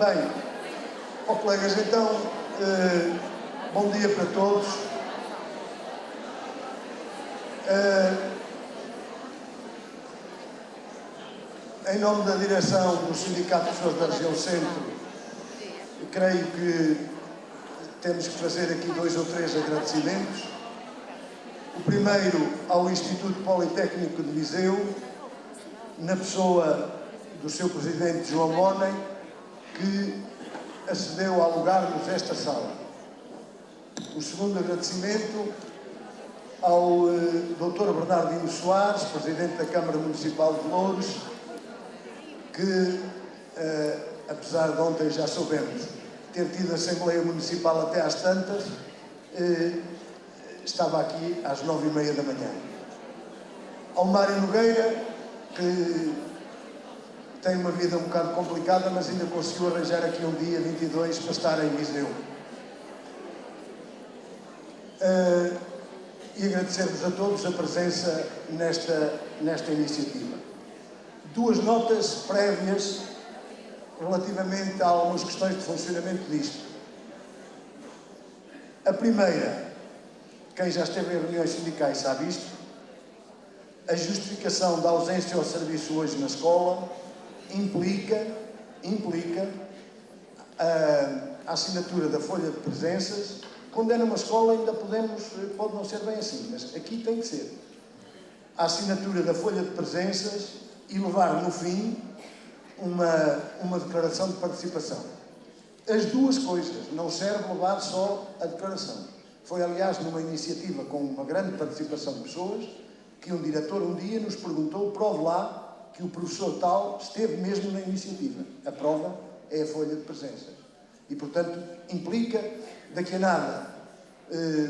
Bem, colegas, então, bom dia para todos. Em nome da direção do Sindicato de Professores da Região Centro, creio que temos que fazer aqui 2 ou 3 agradecimentos. O primeiro ao Instituto Politécnico de Viseu, na pessoa do seu presidente João Monem, que acedeu a alugar-nos esta sala. O segundo agradecimento ao Dr. Bernardino Soares, presidente da Câmara Municipal de Louros, que, apesar de ontem já soubemos ter tido a Assembleia Municipal até às tantas, estava aqui às 9h30 da manhã. Ao Mário Nogueira, que tem uma vida um bocado complicada, mas ainda conseguiu arranjar aqui um dia 22 para estar em Viseu. E agradecer-vos a todos a presença nesta iniciativa. 2 notas prévias relativamente a algumas questões de funcionamento disto. A primeira, quem já esteve em reuniões sindicais sabe isto, a justificação da ausência ao serviço hoje na escola implica a assinatura da folha de presenças. Quando é numa escola ainda pode não ser bem assim, mas aqui tem que ser. A assinatura da folha de presenças e levar no fim uma declaração de participação. As 2 coisas, não serve levar só a declaração. Foi, aliás, numa iniciativa com uma grande participação de pessoas, que um diretor um dia nos perguntou: prove lá que o professor tal esteve mesmo na iniciativa. A prova é a folha de presenças. E, portanto, implica, daqui a nada,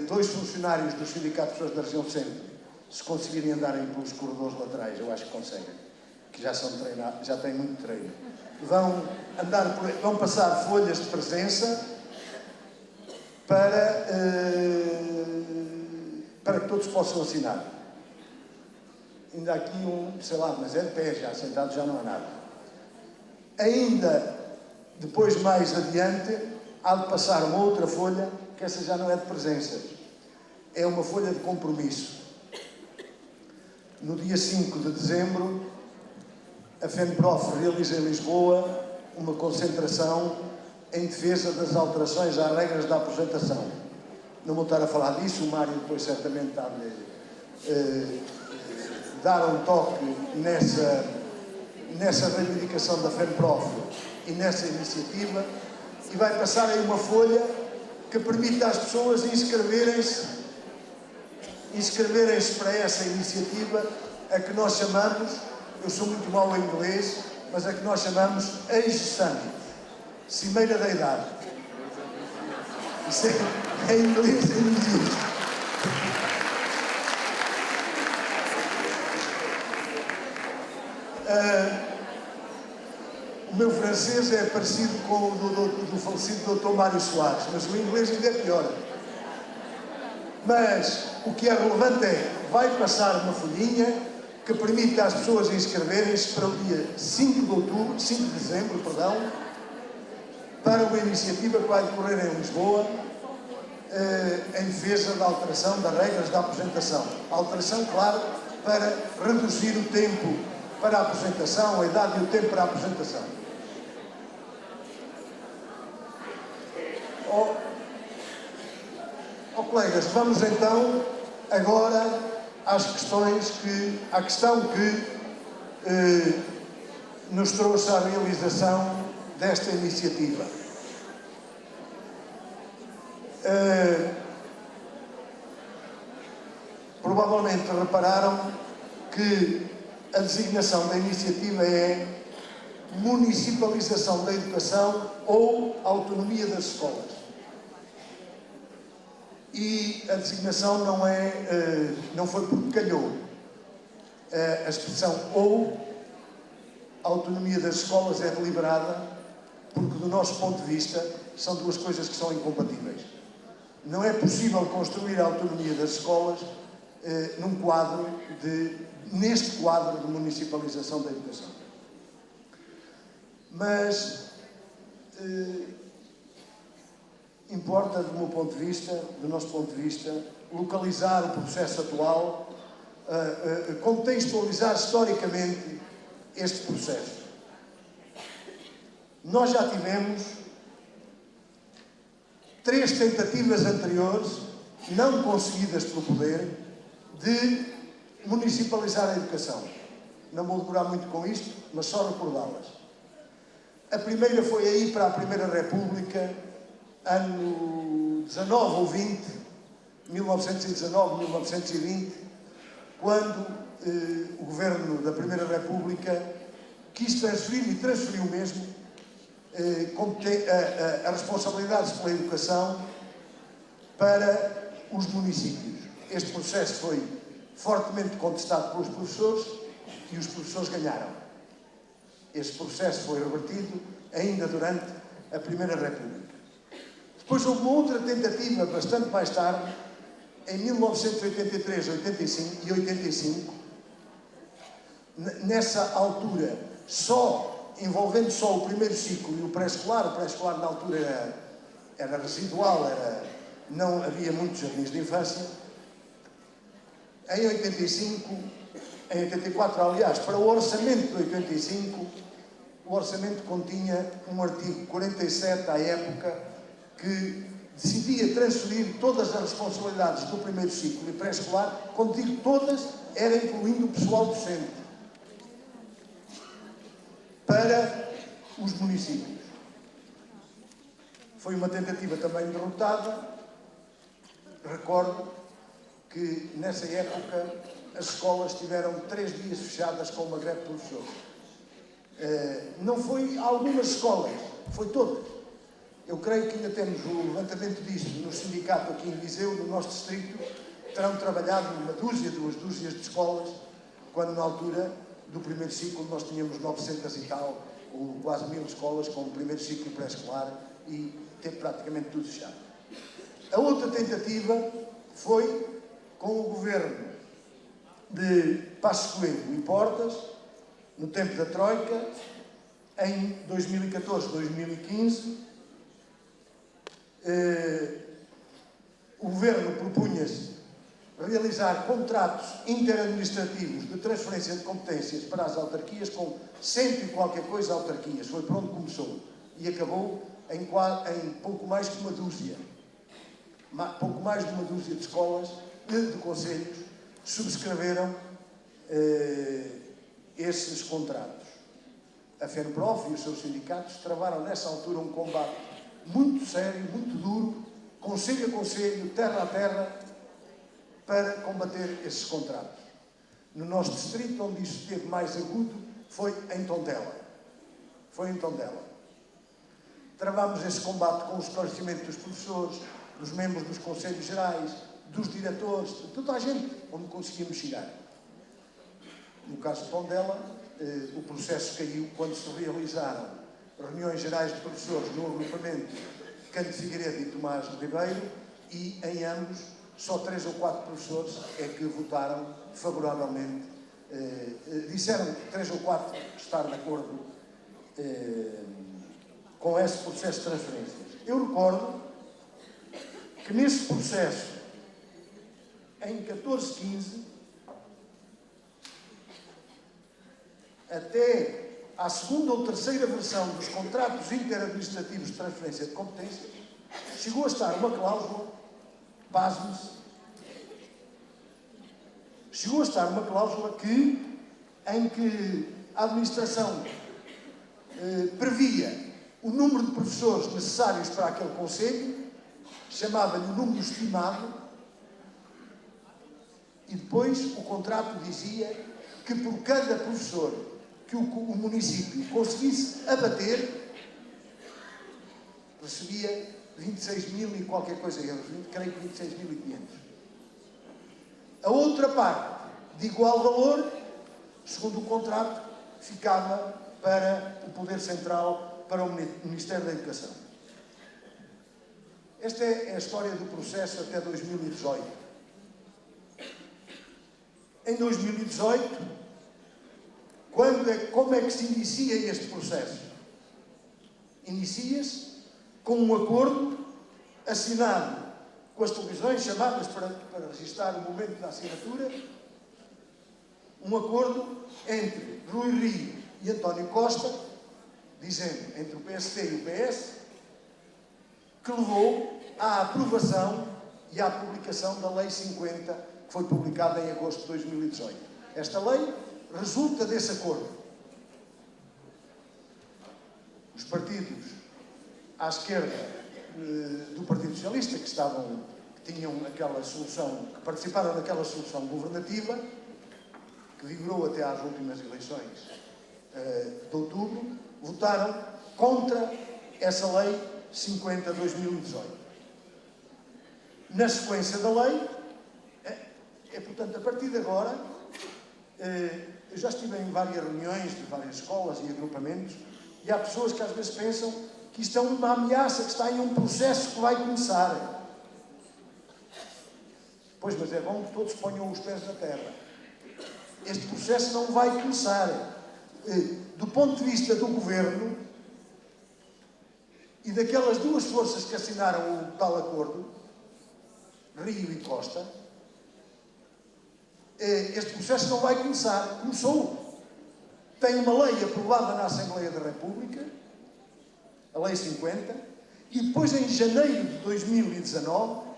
2 funcionários do Sindicato de Professores da Região Centro, se conseguirem andarem pelos corredores laterais, eu acho que conseguem, que já são treinados, já têm muito treino, vão passar folhas de presença para que todos possam assinar. Ainda há aqui sei lá, mas é de pé já, sentado já não há nada. Ainda, depois mais adiante, há de passar uma outra folha, que essa já não é de presenças, é uma folha de compromisso. No dia 5 de dezembro, a FENPROF realiza em Lisboa uma concentração em defesa das alterações às regras da aposentação. Não vou estar a falar disso, o Mário depois certamente está a dar um toque nessa reivindicação da FENPROF e nessa iniciativa, e vai passar aí uma folha que permite às pessoas inscreverem-se para essa iniciativa, a que nós chamamos, eu sou muito mau em inglês, mas a que nós chamamos Age Summit, Cimeira da Idade. Isso é em inglês, é inglês. O meu francês é parecido com o do falecido Dr. Mário Soares, mas o inglês ainda é pior. Mas o que é relevante vai passar uma folhinha que permite às pessoas inscreverem-se para o dia 5 de dezembro, para uma iniciativa que vai decorrer em Lisboa, em defesa da alteração das regras da aposentação. A alteração, claro, para reduzir o tempo para a aposentação, a idade e o tempo para a aposentação. Colegas, vamos então agora à questão que nos trouxe à realização desta iniciativa. Provavelmente repararam que a designação da iniciativa é municipalização da educação ou autonomia das escolas. E a designação não foi porque calhou. A expressão ou autonomia das escolas é deliberada, porque do nosso ponto de vista são 2 coisas que são incompatíveis. Não é possível construir a autonomia das escolas neste quadro de municipalização da educação. Mas importa, do nosso ponto de vista, localizar o processo atual, contextualizar historicamente este processo. Nós já tivemos 3 tentativas anteriores, não conseguidas pelo poder, de municipalizar a educação. Não vou demorar muito com isto, mas só recordá-las. A primeira foi aí para a Primeira República, ano 19 ou 20, 1919, 1920, quando o governo da Primeira República quis transferir, e transferiu mesmo, as responsabilidades pela educação para os municípios. Este processo foi fortemente contestado pelos professores e os professores ganharam. Este processo foi revertido ainda durante a Primeira República. Depois houve uma outra tentativa, bastante mais tarde, em 1983, 85 e 85. Nessa altura, envolvendo só o primeiro ciclo e o pré-escolar na altura era residual, não havia muitos jardins de infância. Em 84, aliás, para o orçamento de 85, o orçamento continha um artigo 47 à época que decidia transferir todas as responsabilidades do primeiro ciclo e pré-escolar, quando digo todas, era incluindo o pessoal docente, para os municípios. Foi uma tentativa também derrotada. Recordo que, nessa época, as escolas tiveram 3 dias fechadas com uma greve de professores. Não foi algumas escolas, foi todas. Eu creio que ainda temos o levantamento disso no sindicato aqui em Viseu, no nosso distrito, terão trabalhado uma dúzia, 2 dúzias de escolas, quando na altura do primeiro ciclo nós tínhamos 900 e tal, ou quase 1000 escolas com o primeiro ciclo pré-escolar e teve praticamente tudo fechado. A outra tentativa foi com o governo de Passos Coelho e Portas, no tempo da Troika, em 2014, 2015, o governo propunha-se realizar contratos interadministrativos de transferência de competências para as autarquias com 100 e qualquer coisa autarquias. Foi por onde começou e acabou em pouco mais de uma dúzia. Pouco mais de uma dúzia de escolas, de concelhos, subscreveram esses contratos. A FENPROF e os seus sindicatos travaram nessa altura um combate muito sério, muito duro, concelho a concelho, terra a terra, para combater esses contratos. No nosso distrito, onde isso esteve mais agudo, foi em Tondela. Travámos esse combate com o esclarecimento dos professores, dos membros dos conselhos gerais, dos diretores, de toda a gente, onde conseguimos chegar. No caso de Tondela, o processo caiu quando se realizaram reuniões gerais de professores no agrupamento Canto Figueiredo e Tomás Ribeiro, e em ambos só 3 ou 4 professores é que votaram favoravelmente. Disseram 3 ou 4 estar de acordo com esse processo de transferências. Eu recordo que nesse processo, em 14-15, até à segunda ou terceira versão dos contratos interadministrativos de transferência de competências, chegou a estar uma cláusula, pasme-se, chegou a estar uma cláusula em que a administração previa o número de professores necessários para aquele concelho, chamava-lhe o número estimado, e depois o contrato dizia que por cada professor que o município conseguisse abater, recebia 26.000 e qualquer coisa euros, creio que 26.500. A outra parte, de igual valor, segundo o contrato, ficava para o Poder Central, para o Ministério da Educação. Esta é a história do processo até 2018. Em 2018, como é que se inicia este processo? inicia-se com um acordo assinado com as televisões chamadas para registrar o momento da assinatura, um acordo entre Rui Rio e António Costa, dizendo, entre o PSD e o PS, que levou à aprovação e à publicação da Lei 50, que foi publicada em agosto de 2018. Esta lei resulta desse acordo. Os partidos à esquerda do Partido Socialista, que tinham aquela solução, que participaram daquela solução governativa, que vigorou até às últimas eleições de outubro, votaram contra essa Lei 50 de 2018. Na sequência da lei, portanto, a partir de agora, eu já estive em várias reuniões de várias escolas e agrupamentos, e há pessoas que às vezes pensam que isto é uma ameaça, que está em um processo que vai começar. Pois, mas é bom que todos ponham os pés na terra. Este processo não vai começar. Do ponto de vista do Governo e daquelas duas forças que assinaram o tal acordo, Rio e Costa, este processo não vai começar. Começou. Tem uma lei aprovada na Assembleia da República, a Lei 50, e depois, em janeiro de 2019,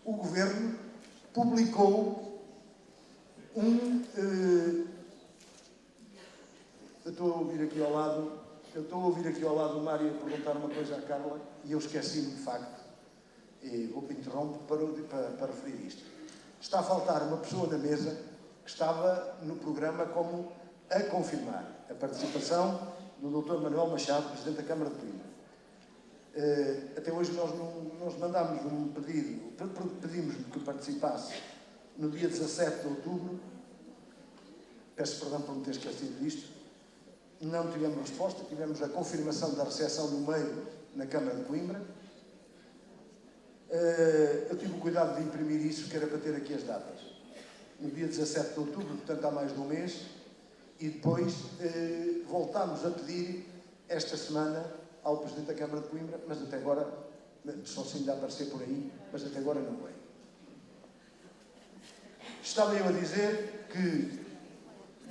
o Governo publicou eu estou a ouvir aqui ao lado o Mário a perguntar uma coisa à Carla, e eu esqueci-me de facto, e vou interromper para referir isto. Está a faltar uma pessoa na mesa que estava no programa como a confirmar a participação do Dr. Manuel Machado, Presidente da Câmara de Coimbra. Até hoje nós mandámos um pedido, pedimos-lhe que participasse no dia 17 de outubro, peço perdão por me ter esquecido disto, não tivemos resposta, tivemos a confirmação da recepção no meio na Câmara de Coimbra. Eu tive o cuidado de imprimir isso, que era para ter aqui as datas. No dia 17 de outubro, portanto há mais de um mês, e depois voltámos a pedir esta semana ao Presidente da Câmara de Coimbra, mas até agora, só se ainda aparecer por aí, mas até agora não veio. Estava eu a dizer que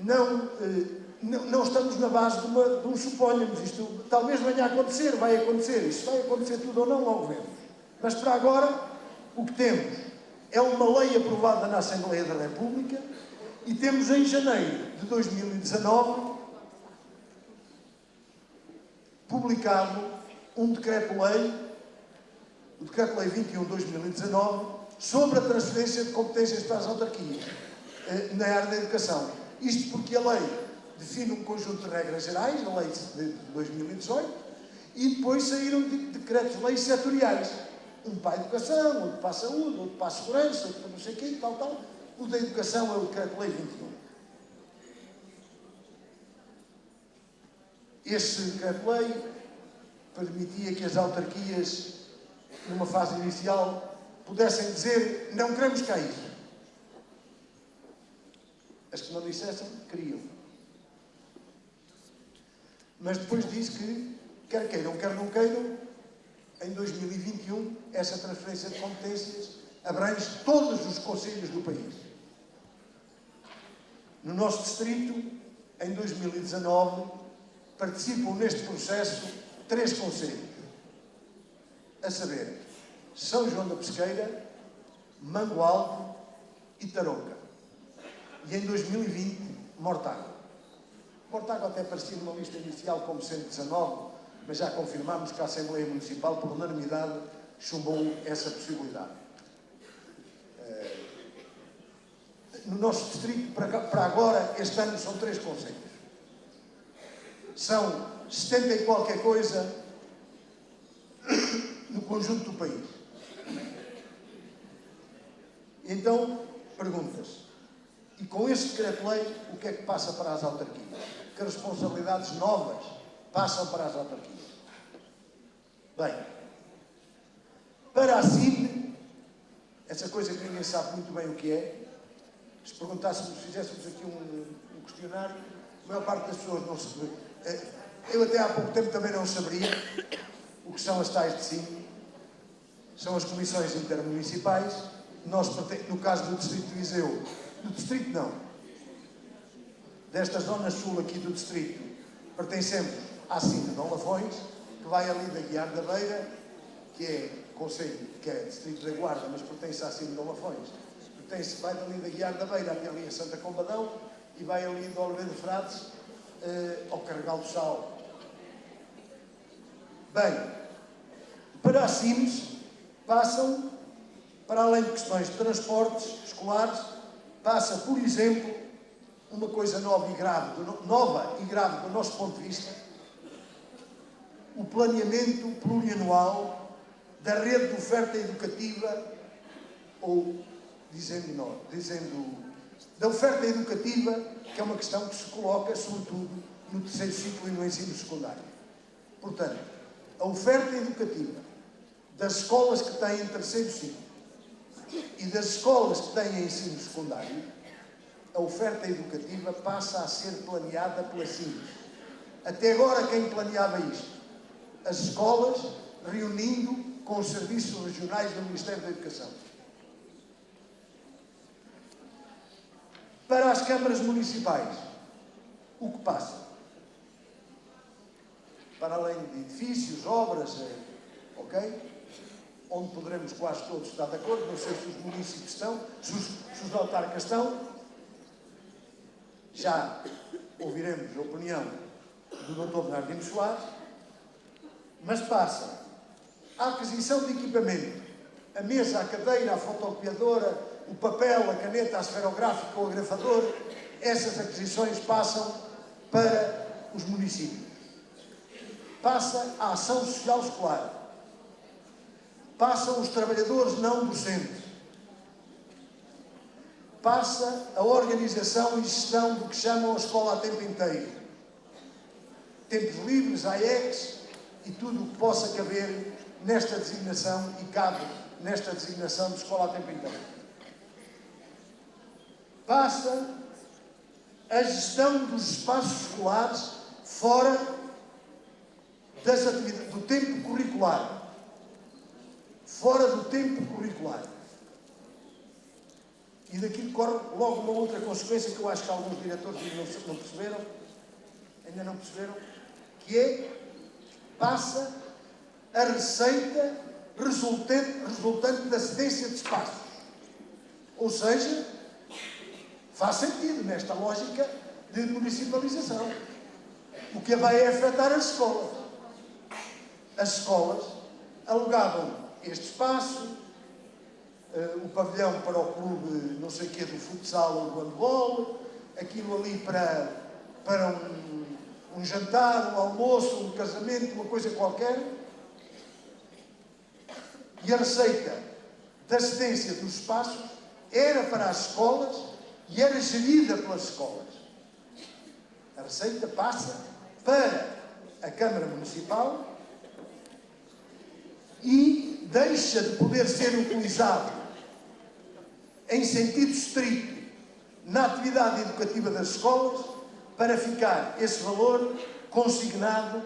não estamos na base de um suponhamos. Isto talvez venha a acontecer, vai acontecer. Isto vai acontecer tudo ou não, logo vemos. Mas para agora, o que temos é uma lei aprovada na Assembleia da República e temos em janeiro de 2019 publicado um decreto-lei, o Decreto-Lei 21/2019, sobre a transferência de competências para as autarquias na área da educação. Isto porque a lei define um conjunto de regras gerais, a lei de 2018, e depois saíram decretos-leis setoriais. Um para a educação, outro para a saúde, outro para a segurança, outro para não sei o quê, tal. O da educação é o Decreto-Lei 21. Este decreto-lei permitia que as autarquias, numa fase inicial, pudessem dizer: não queremos cá isso. As que não dissessem, queriam. Mas depois diz que, quer queiram, quer não queiram, em 2021, essa transferência de competências abrange todos os concelhos do país. No nosso distrito, em 2019, participam neste processo 3 concelhos, a saber, São João da Pesqueira, Mangualde e Tarouca. E em 2020, Mortágua. Mortágua até aparecia numa lista inicial como 119, mas já confirmámos que a Assembleia Municipal, por unanimidade, chumbou essa possibilidade. No nosso distrito, para agora, este ano, são 3 concelhos. São 70 e qualquer coisa no conjunto do país. Então, perguntas. E com este decreto-lei, o que é que passa para as autarquias? Que responsabilidades novas passam para as autarquias? Bem, para a CID, essa coisa que ninguém sabe muito bem o que é, se perguntássemos, se fizéssemos aqui um questionário, a maior parte das pessoas não se... Eu até há pouco tempo também não saberia o que são as tais de cima. São as comissões intermunicipais. Nós, no caso do Distrito de Viseu, do Distrito não, desta zona sul aqui do Distrito, pertencemos à Cinta de Lafões, que vai ali da Guiar da Beira, que é Conselho, que é Distrito da Guarda, mas pertence à Cinta de Lafões. Vai dali da Guiar da Beira até ali a Santa Combadão e vai ali do Oliveira de Frades ao Carregal do Sal. Bem, para as CIMs passam, para além de questões de transportes escolares, passa, por exemplo, uma coisa nova e grave do nosso ponto de vista, o planeamento plurianual da rede de oferta educativa, ou dizendo da oferta educativa, que é uma questão que se coloca, sobretudo, no terceiro ciclo e no ensino secundário. Portanto, a oferta educativa das escolas que têm terceiro ciclo e das escolas que têm ensino secundário, a oferta educativa passa a ser planeada pela CIMs. Até agora, quem planeava isto? As escolas, reunindo com os serviços regionais do Ministério da Educação. Para as câmaras municipais, o que passa? Para além de edifícios, obras, ok? Onde poderemos quase todos estar de acordo, não sei se os municípios estão, se os autarcas estão. Já ouviremos a opinião do Dr. Bernardino Soares, mas passa a aquisição de equipamento, a mesa, a cadeira, a fotocopiadora, o papel, a caneta, a esferográfica, o agrafador. Essas aquisições passam para os municípios. Passa a ação social escolar. Passam os trabalhadores não docentes. Passa a organização e gestão do que chamam a escola a tempo inteiro. Tempos livres, AEX e tudo o que possa caber nesta designação e cabe nesta designação de escola a tempo inteiro. Passa a gestão dos espaços escolares fora das atividades, do tempo curricular. Fora do tempo curricular. E daqui decorre logo uma outra consequência que eu acho que alguns diretores não perceberam, ainda não perceberam, que é, passa a receita resultante da cedência de espaços. Ou seja, faz sentido nesta lógica de municipalização. O que vai afetar as escolas. As escolas alugavam este espaço, o pavilhão para o clube, não sei o quê, do futsal ou do handball, aquilo ali para um jantar, um almoço, um casamento, uma coisa qualquer. E a receita da cedência dos espaços era para as escolas e era gerida pelas escolas. A receita passa para a Câmara Municipal e deixa de poder ser utilizado em sentido estrito na atividade educativa das escolas para ficar esse valor consignado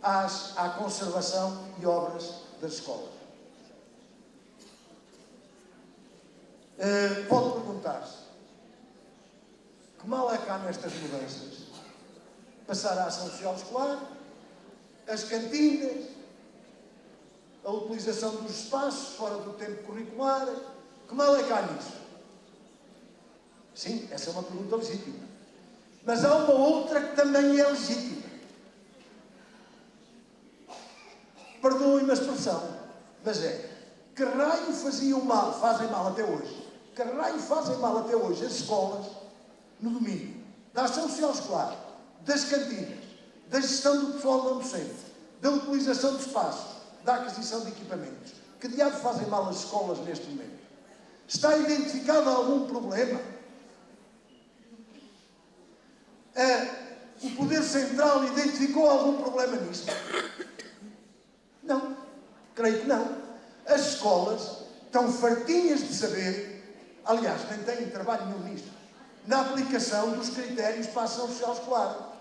à conservação e obras das escolas. Pode perguntar-se, que mal é que há nestas mudanças? Passar à ação social escolar, as cantinas, a utilização dos espaços fora do tempo curricular, que mal é que há nisso? Sim, essa é uma pergunta legítima. Mas há uma outra que também é legítima. Perdoem-me a expressão, mas é, que raio fazem mal até hoje? Que raio fazem mal até hoje as escolas, no domínio da ação social escolar, das cantinas, da gestão do pessoal não docente, da utilização de espaços, da aquisição de equipamentos? Que diabo fazem mal as escolas neste momento? Está identificado algum problema? O Poder Central identificou algum problema nisto? Não, creio que não. As escolas estão fartinhas de saber, aliás, nem têm trabalho nenhum nisto, na aplicação dos critérios para a ação social escolar.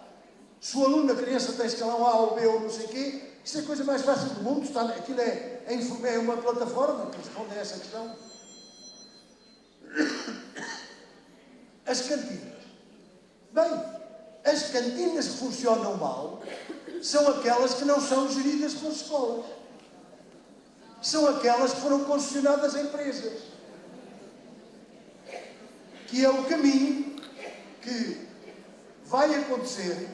Se o aluno, a criança tem escalão A ou B ou não sei o quê, isso é a coisa mais fácil do mundo. Aquilo é uma plataforma que responde a essa questão. As cantinas. Bem, as cantinas que funcionam mal são aquelas que não são geridas pelas escolas. São aquelas que foram concessionadas a empresas. Que é o caminho que vai acontecer,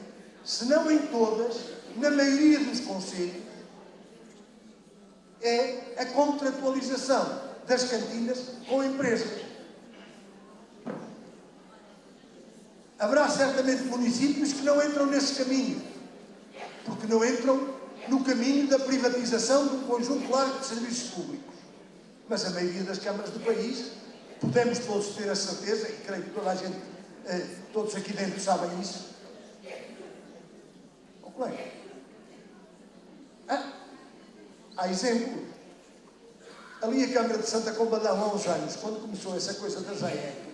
se não em todas, na maioria dos concelhos, é a contratualização das cantinas com empresas. Haverá certamente municípios que não entram nesse caminho, porque não entram no caminho da privatização de um conjunto largo de serviços públicos. Mas a maioria das câmaras do país, podemos todos ter a certeza, e creio que toda a gente, todos aqui dentro sabem isso. Ó colega, há exemplo. Ali a Câmara de Santa Combadão, há uns anos, quando começou essa coisa das AEC,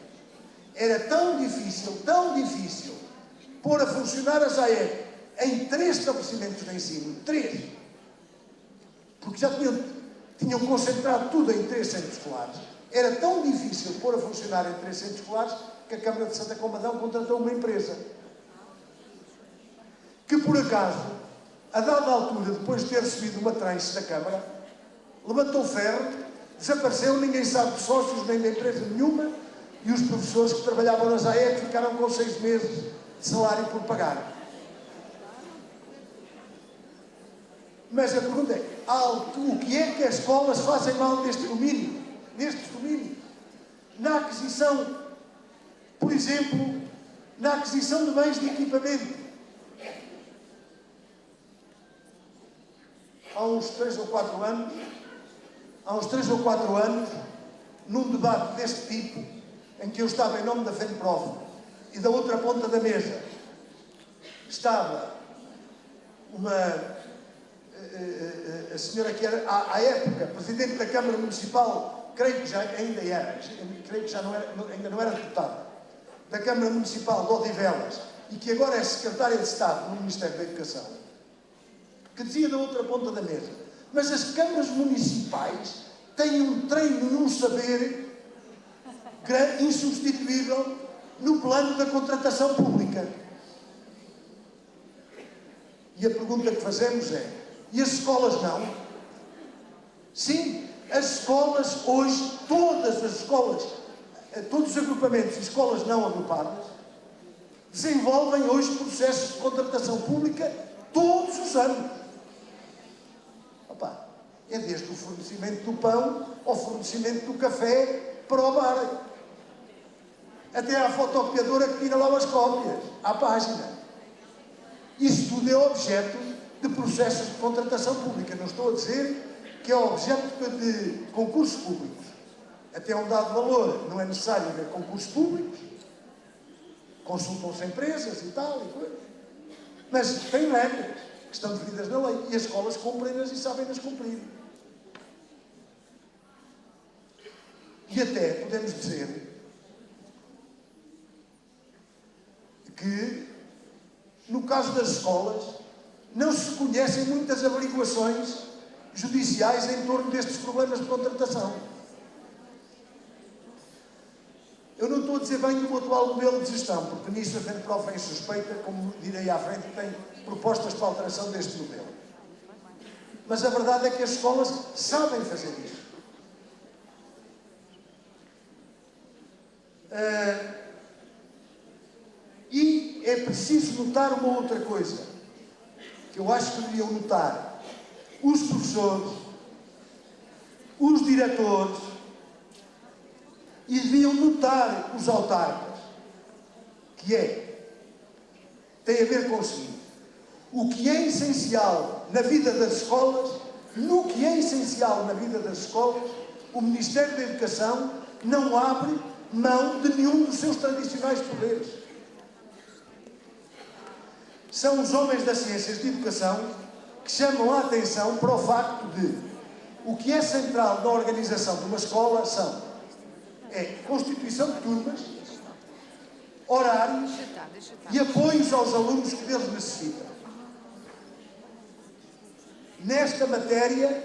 era tão difícil pôr a funcionar as AEC em 3 estabelecimentos de ensino, 3, porque já tinham concentrado tudo em 3 centros escolares. Era tão difícil pôr a funcionar em 3 centros escolares que a Câmara de Santa Combadão contratou uma empresa que, por acaso, a dada altura, depois de ter recebido uma tranche da Câmara, levantou ferro, desapareceu, ninguém sabe de sócios nem de empresa nenhuma, e os professores que trabalhavam nas AEC ficaram com 6 meses de salário por pagar. Mas a pergunta é, o que é que as escolas fazem mal neste domínio? Na aquisição, por exemplo, na aquisição de bens de equipamento. Há uns 3 ou 4 anos, num debate deste tipo, em que eu estava em nome da FENPROF e da outra ponta da mesa estava a senhora que era, à época, Presidente da Câmara Municipal, creio que já ainda era, creio que ainda não era deputada, da Câmara Municipal de Odivelas, e que agora é Secretária de Estado no Ministério da Educação, que dizia da outra ponta da mesa, mas as câmaras municipais têm um treino num saber insubstituível no plano da contratação pública. E a pergunta que fazemos é, e as escolas não? Sim, as escolas hoje, todas as escolas, todos os agrupamentos e escolas não agrupadas, desenvolvem hoje processos de contratação pública todos os anos. Opa, é desde o fornecimento do pão ao fornecimento do café para o bar. Até à fotocopiadora que tira lá as cópias, à página. Isso tudo é objeto de processos de contratação pública. Não estou a dizer que é objeto de concursos públicos. Até um dado valor não é necessário haver concursos públicos. Consultam-se empresas e tal, e coisa. Mas tem regras que estão definidas na lei e as escolas cumprem-nas e sabem-nas cumprir. E até podemos dizer que, no caso das escolas, não se conhecem muitas averiguações judiciais em torno destes problemas de contratação. Eu não estou a dizer bem do atual modelo de gestão, porque nisso a FENPROF é insuspeita, como direi à frente, tem propostas para alteração deste modelo. Mas a verdade é que as escolas sabem fazer isso. E é preciso notar uma outra coisa, que eu acho que deveriam notar os professores, os diretores, e deviam notar os autarcas, que tem a ver com o seguinte: o que é essencial na vida das escolas, no que é essencial na vida das escolas, o Ministério da Educação não abre mão de nenhum dos seus tradicionais poderes. São os homens das ciências de educação que chamam a atenção para o facto de o que é central na organização de uma escola é constituição de turmas, horários e apoios aos alunos que deles necessitam. Nestas matérias,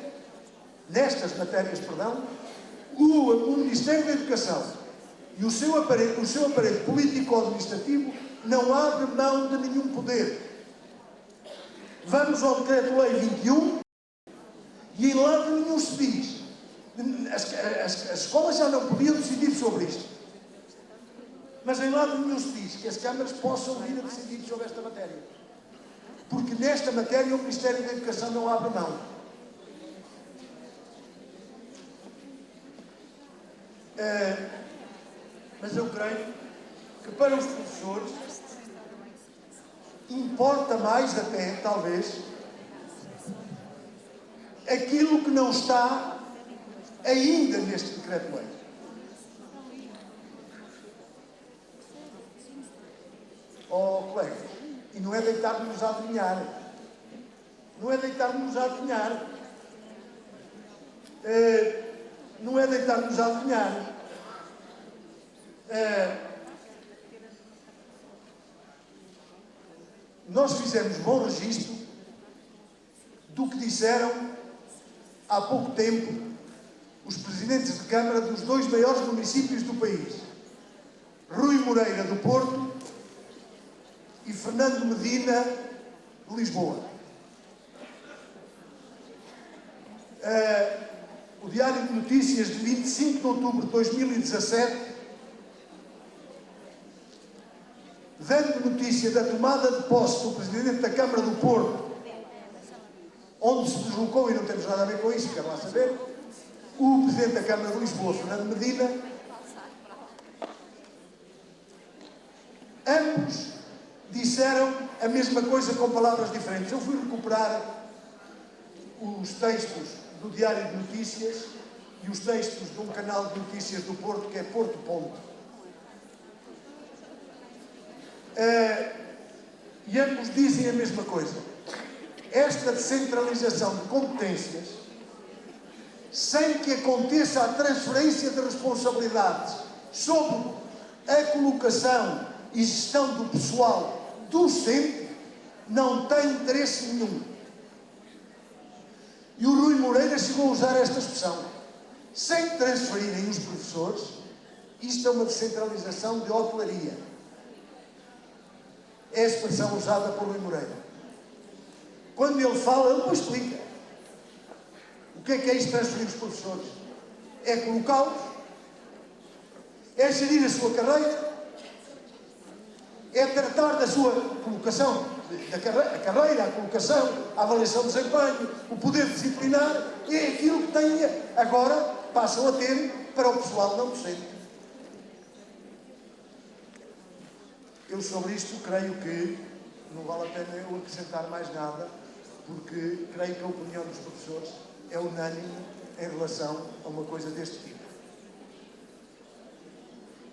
o Ministério da Educação e o seu aparelho político-administrativo não abre mão de nenhum poder. Vamos ao Decreto-Lei 21 e em lado nenhum se diz. As escolas já não podiam decidir sobre isto. Mas em lado nenhum se diz que as câmaras possam vir a decidir sobre esta matéria. Porque nesta matéria o Ministério da Educação não abre mão. Mas eu creio que para os professores importa mais até, talvez, aquilo que não está ainda neste decreto-lei. Oh, colegas, e não é deitar-nos a adivinhar. Não é deitar-nos a adivinhar. Não é deitar-nos a adivinhar. Nós fizemos bom registro do que disseram há pouco tempo os presidentes de Câmara dos dois maiores municípios do país, Rui Moreira, do Porto, e Fernando Medina, de Lisboa. O Diário de Notícias de 25 de outubro de 2017, dando notícia da tomada de posse do Presidente da Câmara do Porto, onde se deslocou, e não temos nada a ver com isso, quero lá saber, o Presidente da Câmara de Lisboa, Fernando Medina, ambos disseram a mesma coisa com palavras diferentes. Eu fui recuperar os textos do Diário de Notícias e os textos de um canal de notícias do Porto, que é Porto Ponto. E ambos dizem a mesma coisa. Esta descentralização de competências, sem que aconteça a transferência de responsabilidades sobre a colocação e gestão do pessoal docente, não tem interesse nenhum. E o Rui Moreira chegou a usar esta expressão. Sem transferirem os professores, isto é uma descentralização de hotelaria. É a expressão usada por Rui Moreira. Quando ele fala, ele não explica. O que é isto, transferir os professores? É colocá-los? É gerir a sua carreira? É tratar da sua colocação, a carreira, a colocação, a avaliação de desempenho, o poder disciplinar, é aquilo que têm agora, passam a ter para o pessoal não docente. Eu sobre isto creio que não vale a pena eu acrescentar mais nada, porque creio que a opinião dos professores é unânime em relação a uma coisa deste tipo.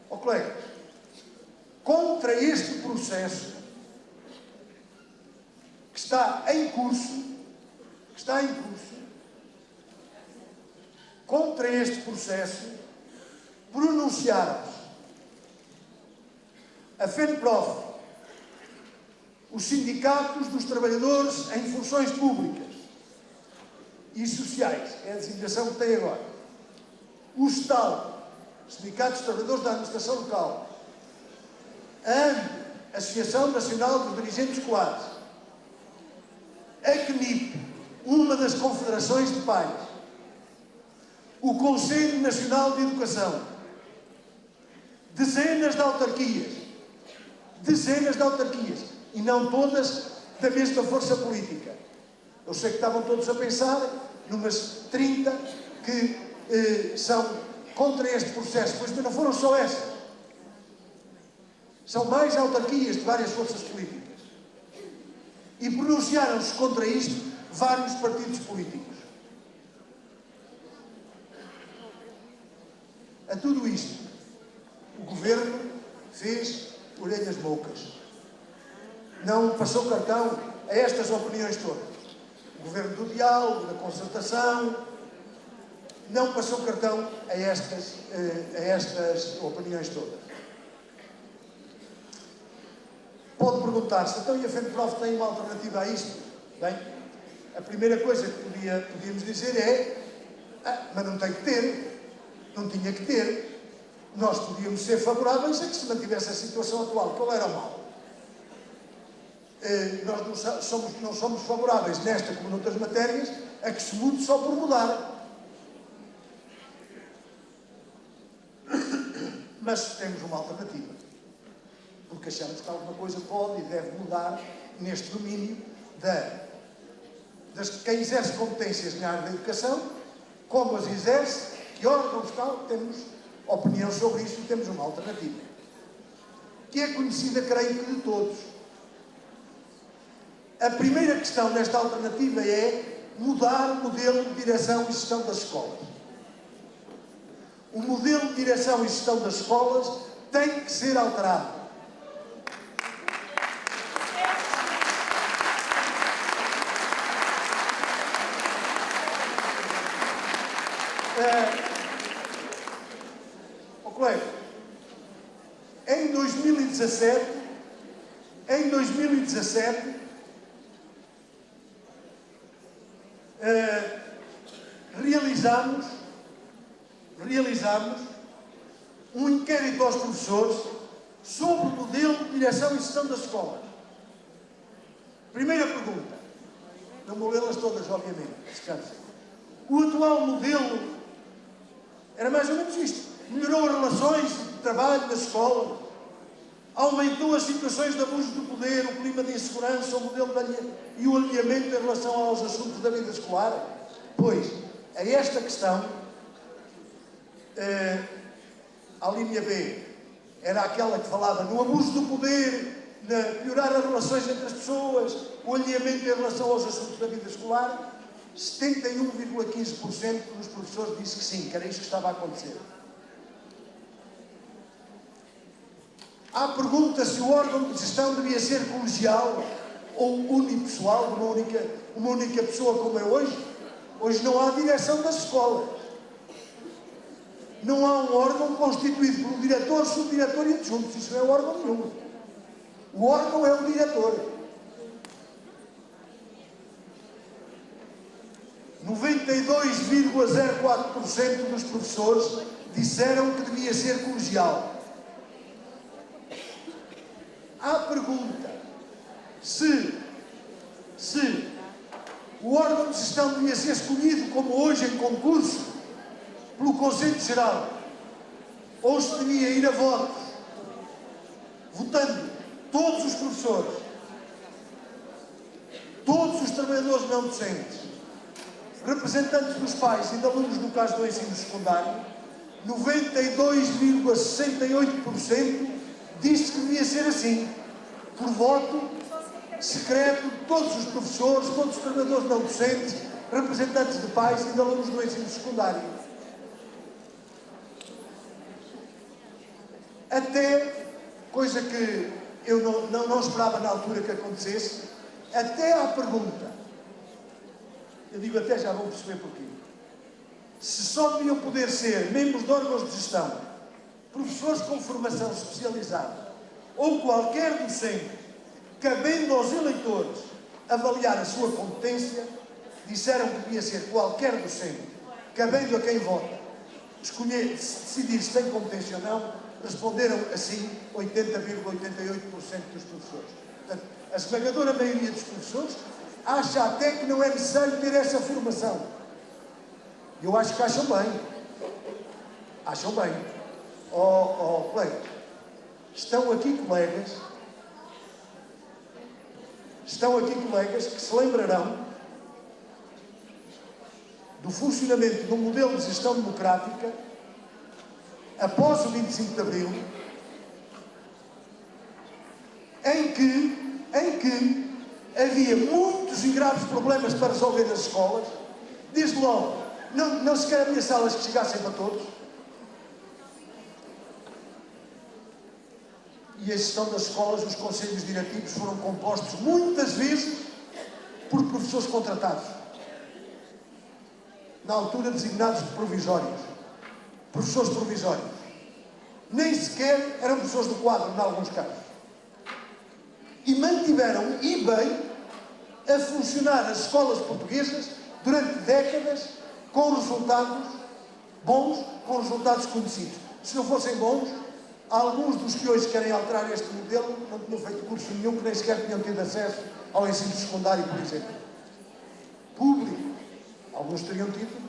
Ó colegas, contra este processo que está em curso, contra este processo, pronunciaram-se a FENPROF, os sindicatos dos trabalhadores em funções públicas e sociais, é a designação que tem agora, o STAL, Sindicato dos Trabalhadores da Administração Local, a Associação Nacional dos Dirigentes Escolares, a CNIP, uma das confederações de pais, o Conselho Nacional de Educação, dezenas de autarquias, e não todas da mesma força política. Eu sei que estavam todos a pensar numas 30 que são contra este processo, pois não foram só essas. São mais autarquias de várias forças políticas. E pronunciaram-se contra isto vários partidos políticos. A tudo isto, o Governo fez orelhas moucas. Não passou cartão a estas opiniões todas. O Governo do diálogo, da concertação, não passou cartão a estas opiniões todas. Pode perguntar-se, então e a FENPROF tem uma alternativa a isto? Bem, a primeira coisa que podíamos dizer é, mas não tem que ter, não tinha que ter. Nós podíamos ser favoráveis a que se mantivesse a situação atual. Qual era o mal? Nós não somos favoráveis, nesta como noutras matérias, a que se mude só por mudar. Mas temos uma alternativa. Porque achamos que alguma coisa pode e deve mudar neste domínio quem exerce competências na área da educação, como as exerce, que órgãos tal, temos opinião sobre isso e temos uma alternativa. Que é conhecida, creio que, de todos. A primeira questão nesta alternativa é mudar o modelo de direção e gestão das escolas. O modelo de direção e gestão das escolas tem que ser alterado. Colega, em 2017, realizámos um inquérito aos professores sobre o modelo de direção e gestão das escolas. Primeira pergunta, não vou lê-las todas, obviamente, descansem. O atual modelo era mais ou menos isto. Melhorou as relações de trabalho das escolas, aumentou as situações de abuso do poder, o clima de insegurança, o modelo e o alinhamento em relação aos assuntos da vida escolar. Pois, a esta questão, a linha B era aquela que falava no abuso do poder, na melhorar as relações entre as pessoas, o alinhamento em relação aos assuntos da vida escolar. 71,15% dos professores disse que sim, que era isso que estava a acontecer. Há pergunta se o órgão de gestão devia ser colegial ou unipessoal, uma única pessoa como é hoje. Hoje não há direção das escolas. Não há um órgão constituído por um diretor, subdiretor e adjuntos. Isso não é órgão nenhum. O órgão é o diretor. 92,04% dos professores disseram que devia ser colegial. Há pergunta se o órgão de gestão devia ser escolhido, como hoje em concurso, pelo Conselho Geral, ou se devia ir a votos, votando todos os professores, todos os trabalhadores não docentes, representantes dos pais e de alunos no caso do ensino secundário. 92,68% disse que devia ser assim, por voto secreto de todos os professores, todos os trabalhadores não docentes, representantes de pais e de alunos do ensino secundário. Até, coisa que eu não esperava na altura que acontecesse, até à pergunta, eu digo até, já vão perceber porquê, se só deviam poder ser membros de órgãos de gestão, professores com formação especializada ou qualquer docente, cabendo aos eleitores avaliar a sua competência, disseram que devia ser qualquer docente, cabendo a quem vota, escolher, decidir se tem competência ou não. Responderam assim 80,88% dos professores. Portanto, a esmagadora maioria dos professores acha até que não é necessário ter essa formação. Eu acho que acham bem. Acham bem. Colega, estão aqui colegas que se lembrarão do funcionamento de um modelo de gestão democrática após o 25 de Abril, em que havia muitos e graves problemas para resolver nas escolas. Desde logo, não sequer havia salas que chegassem para todos. E a gestão das escolas, os conselhos diretivos foram compostos muitas vezes por professores contratados, na altura designados de provisórios, professores provisórios. Nem sequer eram professores do quadro, em alguns casos. e mantiveram, e bem, a funcionar as escolas portuguesas durante décadas com resultados bons, com resultados conhecidos. Se não fossem bons, alguns dos que hoje querem alterar este modelo não tinham feito curso nenhum, que nem sequer tinham tido acesso ao ensino secundário, por exemplo. Público. Alguns teriam tido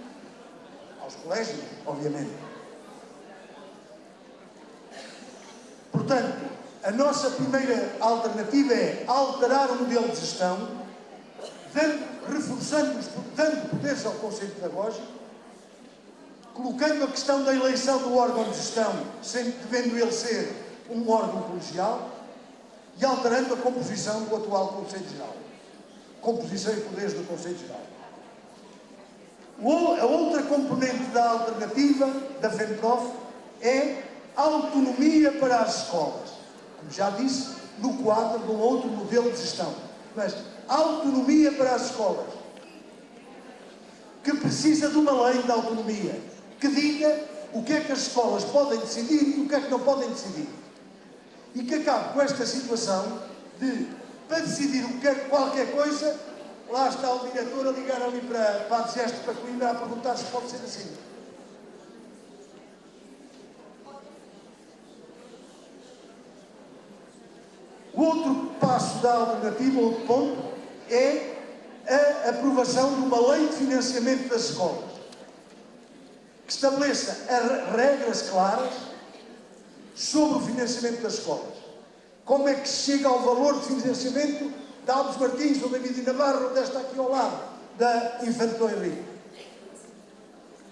aos colégios, obviamente. Portanto, a nossa primeira alternativa é alterar o modelo de gestão, dando poderes ao Conselho Pedagógico, colocando a questão da eleição do órgão de gestão, devendo ele ser um órgão colegial, e alterando a composição do atual Conselho Geral. Composição e poderes do Conselho Geral. A outra componente da alternativa da FENPROF é a autonomia para as escolas. Como já disse, no quadro de um outro modelo de gestão. Mas autonomia para as escolas, que precisa de uma lei de autonomia, que diga o que é que as escolas podem decidir e o que é que não podem decidir. E que acabe com esta situação de, para decidir o que é qualquer coisa, lá está o diretor a ligar ali para a Digeste, para Coimbra, a perguntar se pode ser assim. O outro passo da alternativa, outro ponto, é a aprovação de uma lei de financiamento das escolas, que estabeleça regras claras sobre o financiamento das escolas. Como é que se chega ao valor de financiamento da Alves Martins, ou da Vida Navarro, ou desta aqui ao lado, da Infante Dom Henrique?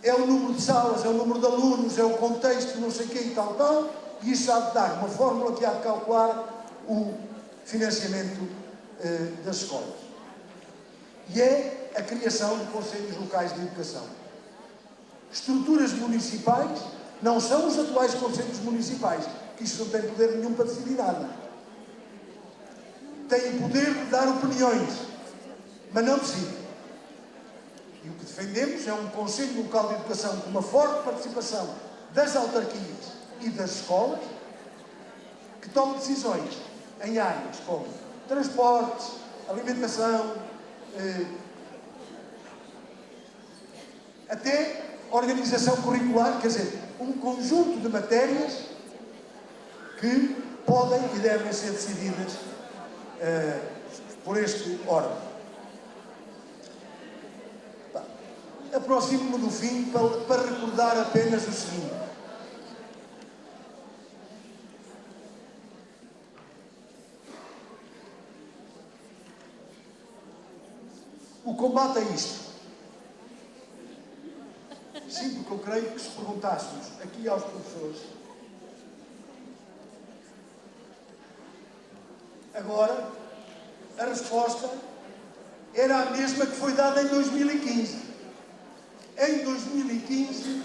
É o número de salas, é o número de alunos, é o contexto, não sei o quê e tal, e isso há de dar uma fórmula que há de calcular o financiamento das escolas. E é a criação de conselhos locais de educação. Estruturas municipais não são os atuais conselhos municipais, que isso não tem poder nenhum para decidir nada. Têm poder de dar opiniões, mas não decidem. E o que defendemos é um conselho local de educação com uma forte participação das autarquias e das escolas, que tomam decisões em áreas como transportes, alimentação, até organização curricular, quer dizer, um conjunto de matérias que podem e devem ser decididas por este órgão. Aproximo-me do fim para recordar apenas o seguinte. O combate a isto. Sim, porque eu creio que se perguntássemos aqui aos professores, agora, a resposta era a mesma que foi dada em 2015. Em 2015,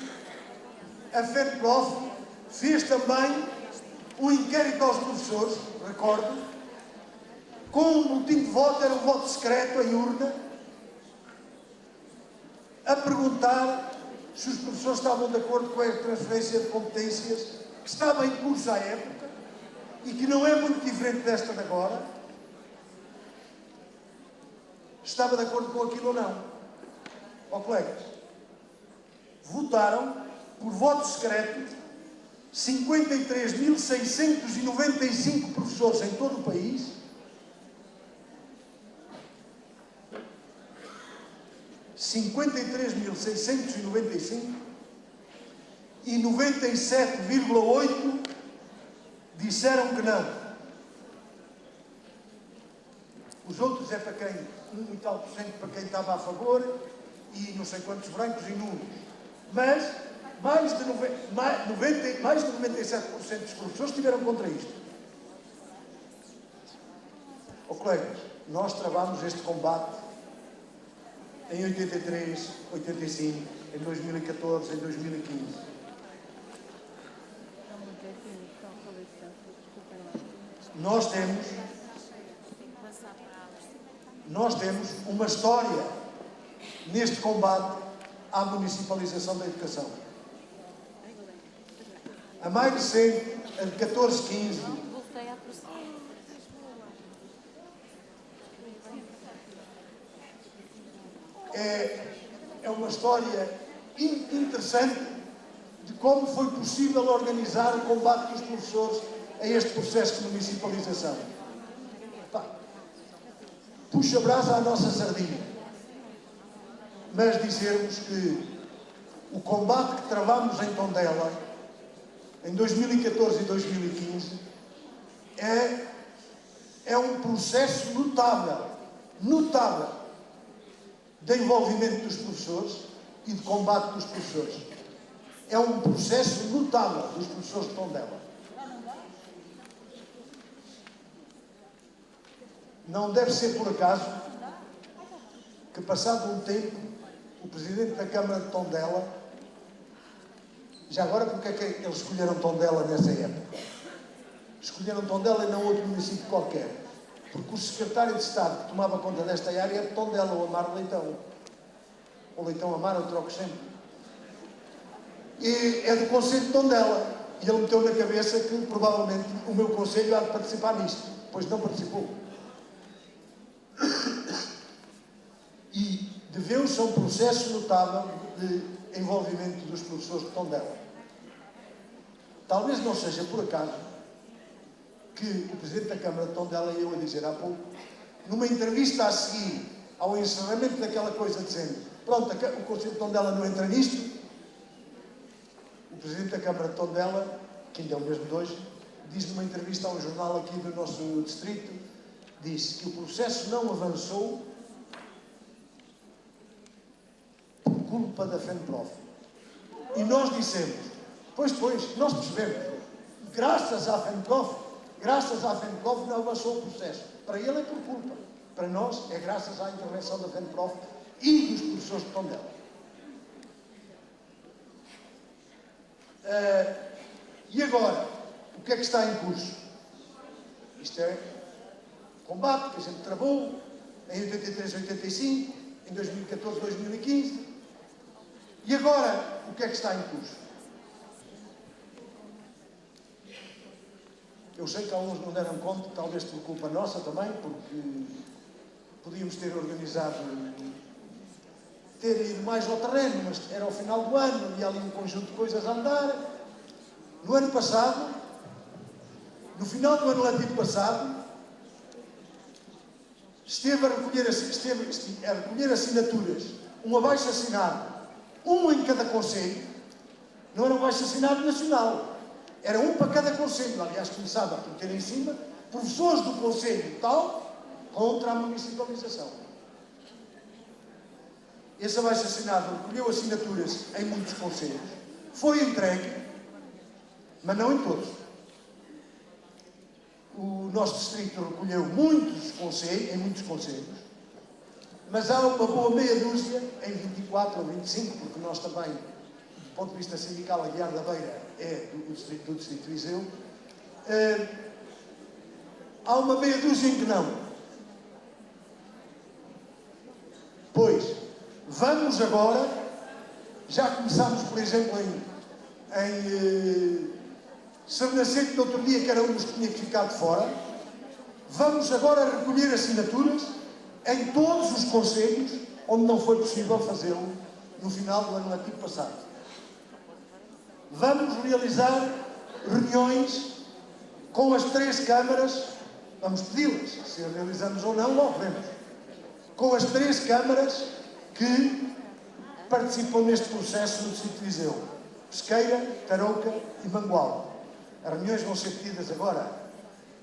a FENPROF fez também um inquérito aos professores, recordo, com um boletim de voto, era um voto secreto em urna, a perguntar se os professores estavam de acordo com a transferência de competências que estava em curso à época e que não é muito diferente desta de agora. Estava de acordo com aquilo ou não? Ó colegas, votaram por voto secreto 53.695 professores em todo o país, e 97,8% disseram que não. Os outros é para quem, 1 e tal por cento para quem estava a favor e não sei quantos brancos e nulos. Mas mais de 97% dos professores estiveram contra isto. Ó colegas, nós travámos este combate em 83, 85, em 2014, em 2015. Nós temos uma história neste combate à municipalização da educação. A mais recente, a de 14, 15, é uma história interessante de como foi possível organizar o combate dos professores a este processo de municipalização. Puxa brasa à nossa sardinha, mas dizermos que o combate que travámos em Tondela em 2014 e 2015 é um processo notável de envolvimento dos professores e de combate dos professores. É um processo notável dos professores de Tondela. Não deve ser por acaso que, passado um tempo, o Presidente da Câmara de Tondela, já agora, porque é que eles escolheram Tondela nessa época? Escolheram Tondela e não outro município qualquer, porque o secretário de Estado que tomava conta desta área é de Tondela, o Amaro Leitão. O Leitão Amaro, eu troco sempre. E é do Conselho de Tondela. E ele meteu na cabeça que, provavelmente, o meu Conselho há de participar nisto. Pois não participou. E deveu-se a um processo notável de envolvimento dos professores de Tondela. Talvez não seja por acaso que o Presidente da Câmara de Tondela, e eu a dizer há pouco, numa entrevista a seguir ao encerramento daquela coisa, dizendo: pronto, o Conselho de Tondela não entra nisto, o Presidente da Câmara de Tondela, que ainda é o mesmo de hoje, diz numa entrevista a um jornal aqui do nosso distrito, disse que o processo não avançou por culpa da FENPROF. E nós dissemos: pois, nós percebemos, graças à FENPROF não avançou o processo. Para ele é por culpa, para nós é graças à intervenção da FENPROF e dos professores de Tondela. E agora, o que é que está em curso? Isto é combate que a gente travou em 83, 85, em 2014, 2015. E agora, o que é que está em curso? Eu sei que alguns não deram conta, talvez por culpa nossa também, porque podíamos ter organizado, ter ido mais ao terreno, mas era ao final do ano e há ali um conjunto de coisas a andar. No ano passado, no final do ano letivo passado, esteve a recolher assinaturas, um abaixo assinado, um em cada conselho. Não era um abaixo assinado nacional, era um para cada conselho. Aliás, começava por ter em cima professores do conselho tal contra a municipalização. Esse abaixo assinado recolheu assinaturas em muitos conselhos, foi entregue, mas não em todos. O nosso distrito recolheu em muitos conselhos, mas há uma boa meia dúzia, em 24 ou 25, porque nós também, do ponto de vista sindical, a Guiar da Beira é do distrito de Viseu, há uma meia dúzia em que não. Pois, vamos agora, já começámos, por exemplo, em Sernacete, no outro dia, que era um dos que tinha que ficar de fora. Vamos agora recolher assinaturas em todos os conselhos onde não foi possível fazê-lo no final do ano letivo passado. Vamos realizar reuniões com as 3 câmaras, vamos pedi-las, se realizamos ou não, logo vemos, com as 3 câmaras que participam neste processo no distrito de Viseu: Pesqueira, Tarouca e Mangualde. As reuniões vão ser pedidas agora,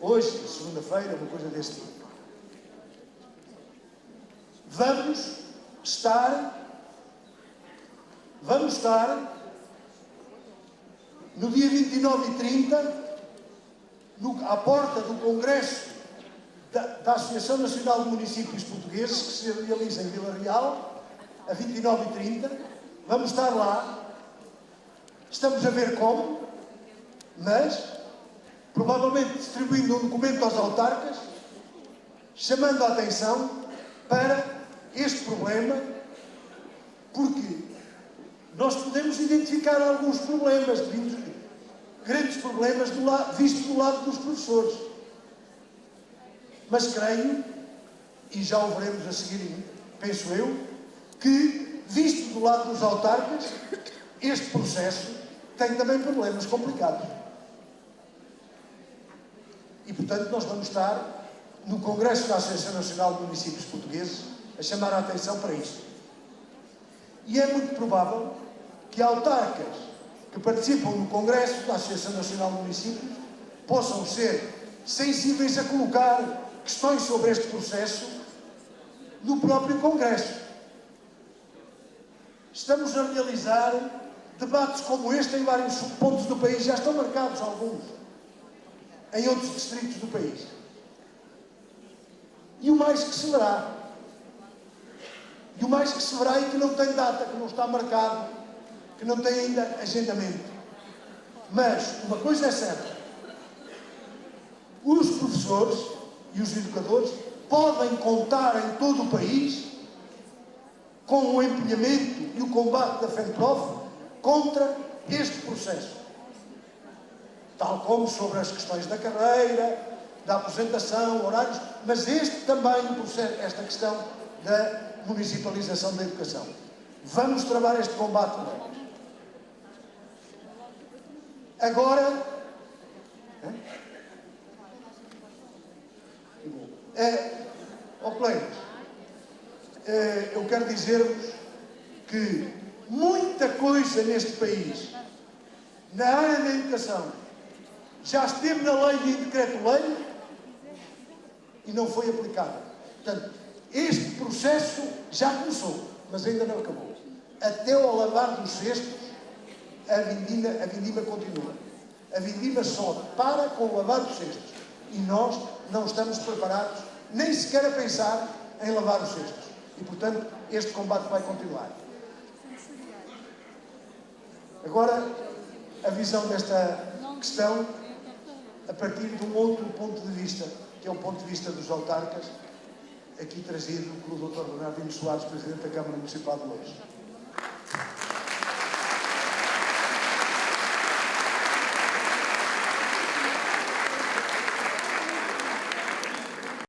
hoje, segunda-feira, uma coisa desse tipo. Vamos estar no dia 29 e 30, à porta do Congresso da Associação Nacional de Municípios Portugueses, que se realiza em Vila Real, a 29 e 30. Vamos estar lá. Estamos a ver como, mas provavelmente distribuindo um documento aos autarcas, chamando a atenção para este problema, porque nós podemos identificar alguns problemas, grandes problemas, vistos do lado dos professores. Mas creio, e já o veremos a seguir, penso eu, que, visto do lado dos autarcas, este processo tem também problemas complicados. E, portanto, nós vamos estar no Congresso da Associação Nacional de Municípios Portugueses a chamar a atenção para isto. E é muito provável que autarcas que participam no Congresso da Associação Nacional de Municípios possam ser sensíveis a colocar questões sobre este processo no próprio Congresso. Estamos a realizar debates como este em vários pontos do país, já estão marcados alguns, em outros distritos do país. E o mais que se verá. E o mais que se verá e que não tem data, que não está marcado, que não tem ainda agendamento. Mas uma coisa é certa. Os professores e os educadores podem contar em todo o país com o empenhamento e o combate da FENPROF contra este processo. Tal como sobre as questões da carreira, da aposentação, horários, mas este também, esta questão da municipalização da educação. Vamos travar este combate bem. Agora, colegas, eu quero dizer-vos que muita coisa neste país, na área da educação, já esteve na lei e em decreto-lei e não foi aplicada. Portanto, este processo já começou, mas ainda não acabou. Até ao lavar dos cestos, a vindima continua. A vindima só para com o lavar dos cestos. E nós não estamos preparados nem sequer a pensar em lavar os cestos. E, portanto, este combate vai continuar. Agora, a visão desta questão a partir de um outro ponto de vista, que é o ponto de vista dos autarcas, aqui trazido pelo Dr. Bernardino Soares, Presidente da Câmara Municipal de Loures.